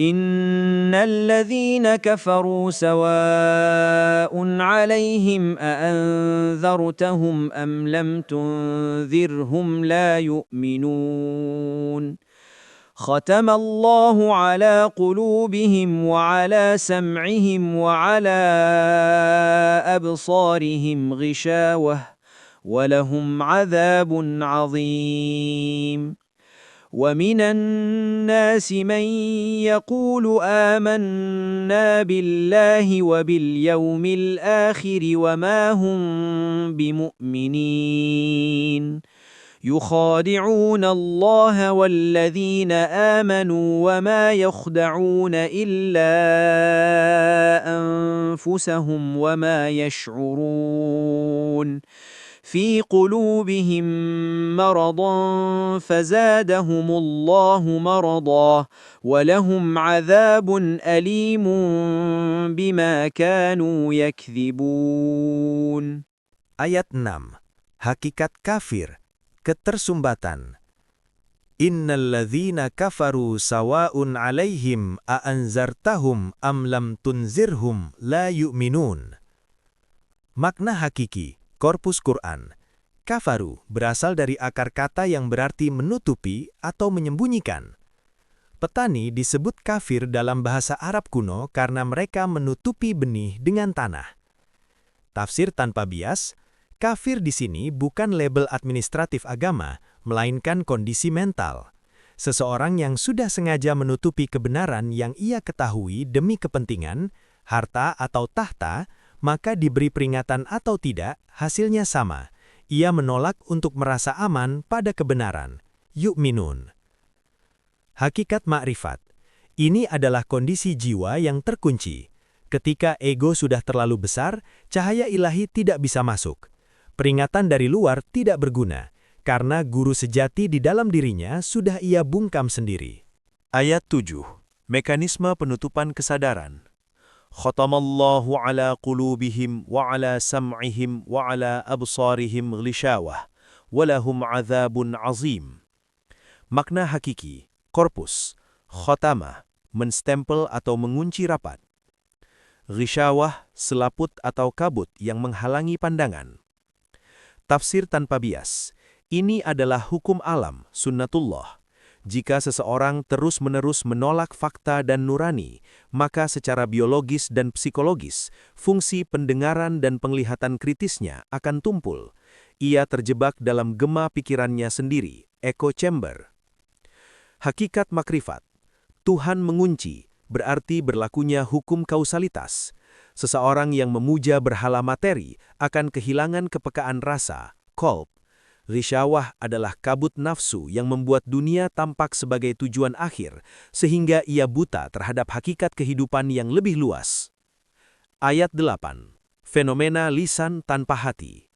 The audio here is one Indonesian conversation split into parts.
إن الذين كفروا سواء عليهم أأنذرتهم أم لم تنذرهم لا يؤمنون ختم الله على قلوبهم وعلى سمعهم وعلى أبصارهم غشاوة ولهم عذاب عظيم ومن الناس من يقول آمنا بالله وباليوم الآخر وما هم بمؤمنين يخادعون الله والذين آمنوا وما يخدعون إلا أنفسهم وما يشعرون في قلوبهم مرض فزادهم الله مرضا ولهم عذاب أليم بما كانوا يكذبون. Ayat 6. Hakikat kafir, ketersumbatan. Innalladzina kafaru sawa'un 'alaihim a'anzartahum am lam tunzirhum la yu'minun. Makna hakiki korpus Quran. Kafaru berasal dari akar kata yang berarti menutupi atau menyembunyikan. Petani disebut kafir dalam bahasa Arab kuno karena mereka menutupi benih dengan tanah. Tafsir tanpa bias, kafir di sini bukan label administratif agama, melainkan kondisi mental. Seseorang yang sudah sengaja menutupi kebenaran yang ia ketahui demi kepentingan, harta atau tahta, maka diberi peringatan atau tidak, hasilnya sama. Ia menolak untuk merasa aman pada kebenaran. Yu'minun. Hakikat makrifat. Ini adalah kondisi jiwa yang terkunci. Ketika ego sudah terlalu besar, cahaya ilahi tidak bisa masuk. Peringatan dari luar tidak berguna, karena guru sejati di dalam dirinya sudah ia bungkam sendiri. Ayat 7. Mekanisme penutupan kesadaran. Khatamallahu ala qulubihim wa ala sam'ihim wa ala absarihim ghlishawah, walahum azabun azim. Makna hakiki, korpus, khatama, menstempel atau mengunci rapat. Ghlishawah, selaput atau kabut yang menghalangi pandangan. Tafsir tanpa bias, ini adalah hukum alam, sunnatullah. Jika seseorang terus-menerus menolak fakta dan nurani, maka secara biologis dan psikologis, fungsi pendengaran dan penglihatan kritisnya akan tumpul. Ia terjebak dalam gema pikirannya sendiri, echo chamber. Hakikat makrifat. Tuhan mengunci, berarti berlakunya hukum kausalitas. Seseorang yang memuja berhala materi akan kehilangan kepekaan rasa, qalb. Ghisyawah adalah kabut nafsu yang membuat dunia tampak sebagai tujuan akhir, sehingga ia buta terhadap hakikat kehidupan yang lebih luas. Ayat 8. Fenomena lisan tanpa hati.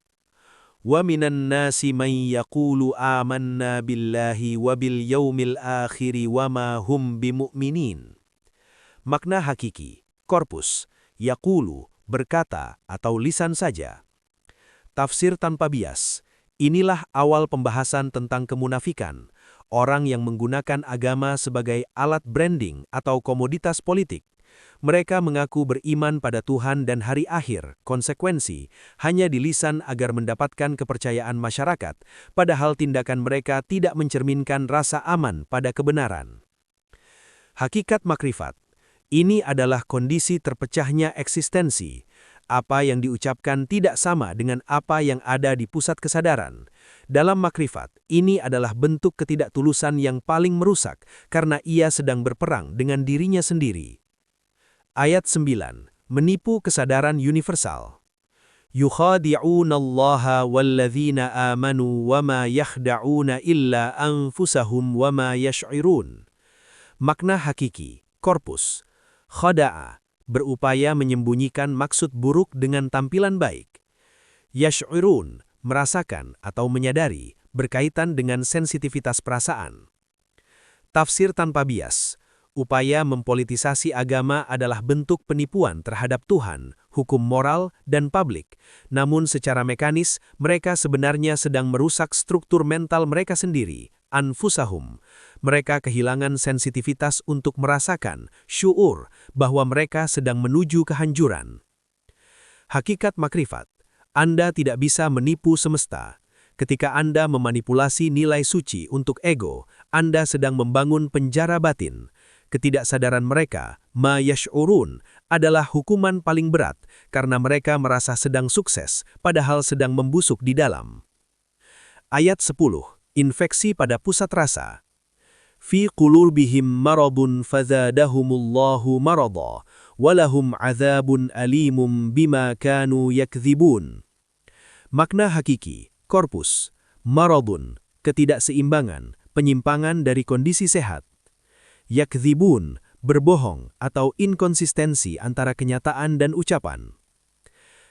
Wa minan nasi man yaqulu amanna billahi wa bil yaumil akhiri wa ma hum bimu'minin. Makna hakiki, korpus, yaqulu, berkata atau lisan saja. Tafsir tanpa bias. Inilah awal pembahasan tentang kemunafikan, orang yang menggunakan agama sebagai alat branding atau komoditas politik. Mereka mengaku beriman pada Tuhan dan hari akhir, konsekuensi, hanya di lisan agar mendapatkan kepercayaan masyarakat, padahal tindakan mereka tidak mencerminkan rasa aman pada kebenaran. Hakikat makrifat. Ini adalah kondisi terpecahnya eksistensi. Apa yang diucapkan tidak sama dengan apa yang ada di pusat kesadaran. Dalam makrifat, ini adalah bentuk ketidaktulusan yang paling merusak karena ia sedang berperang dengan dirinya sendiri. Ayat 9. Menipu kesadaran universal. Yukhadi'unallaha walladzina amanu wa ma yakhda'una illa anfusahum wa ma yash'irun. Makna hakiki, korpus, khada'a, berupaya menyembunyikan maksud buruk dengan tampilan baik. Yash'irun, merasakan atau menyadari, berkaitan dengan sensitivitas perasaan. Tafsir tanpa bias. Upaya mempolitisasi agama adalah bentuk penipuan terhadap Tuhan, hukum moral, dan publik. Namun secara mekanis, mereka sebenarnya sedang merusak struktur mental mereka sendiri, anfusahum. Mereka kehilangan sensitivitas untuk merasakan, syuur, bahwa mereka sedang menuju kehancuran. Hakikat makrifat, Anda tidak bisa menipu semesta. Ketika Anda memanipulasi nilai suci untuk ego, Anda sedang membangun penjara batin. Ketidaksadaran mereka, ma yash'urun, adalah hukuman paling berat karena mereka merasa sedang sukses, padahal sedang membusuk di dalam. Ayat 10. Infeksi pada pusat rasa. Fi qulubihim maradun fazadahumullahu marada, walahum azabun alimum bima kanu yakdzibun. Makna hakiki, korpus, maradun, ketidakseimbangan, penyimpangan dari kondisi sehat. Yakdzibun, berbohong atau inkonsistensi antara kenyataan dan ucapan.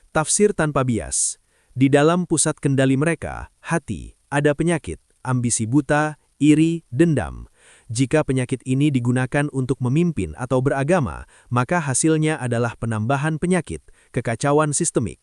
Tafsir tanpa bias. Di dalam pusat kendali mereka, hati, ada penyakit, ambisi buta, iri, dendam. Jika penyakit ini digunakan untuk memimpin atau beragama, maka hasilnya adalah penambahan penyakit, kekacauan sistemik.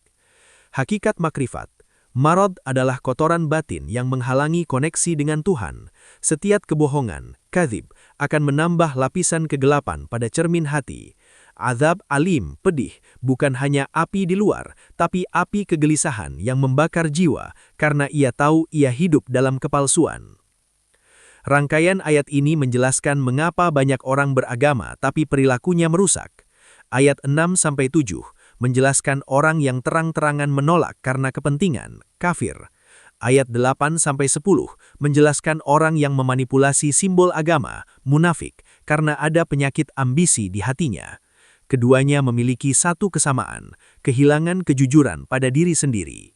Hakikat makrifat. Marad adalah kotoran batin yang menghalangi koneksi dengan Tuhan. Setiap kebohongan, kadzib, akan menambah lapisan kegelapan pada cermin hati. Azab alim, pedih, bukan hanya api di luar, tapi api kegelisahan yang membakar jiwa karena ia tahu ia hidup dalam kepalsuan. Rangkaian ayat ini menjelaskan mengapa banyak orang beragama tapi perilakunya merusak. Ayat 6-7 menjelaskan orang yang terang-terangan menolak karena kepentingan, kafir. Ayat 8-10 menjelaskan orang yang memanipulasi simbol agama, munafik, karena ada penyakit ambisi di hatinya. Keduanya memiliki satu kesamaan, kehilangan kejujuran pada diri sendiri.